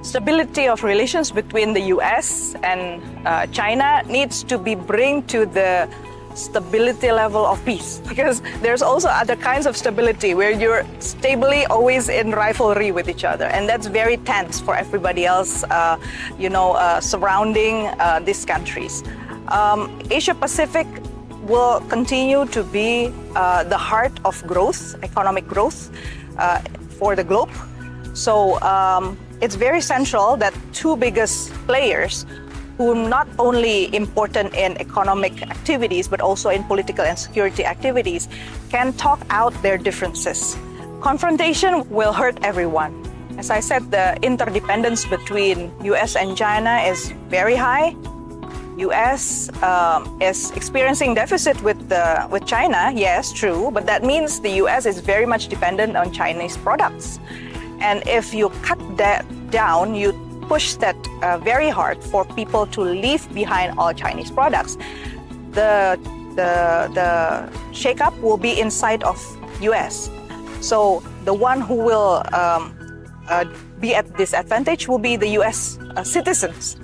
stability of relations between the US and China needs to be bring to the stability level of peace, because there's also other kinds of stability where you're stably always in rivalry with each other, and that's very tense for everybody else surrounding these countries. Asia Pacific will continue to be the heart of growth, economic growth for the globe. So it's very central that two biggest players who are not only important in economic activities, but also in political and security activities, can talk out their differences. Confrontation will hurt everyone. As I said, the interdependence between US and China is very high. US is experiencing deficit with China, yes, true, but that means the US is very much dependent on Chinese products. And if you cut that down, you push that very hard for people to leave behind all Chinese products. The shakeup will be inside of US. So the one who will be at disadvantage will be the US citizens.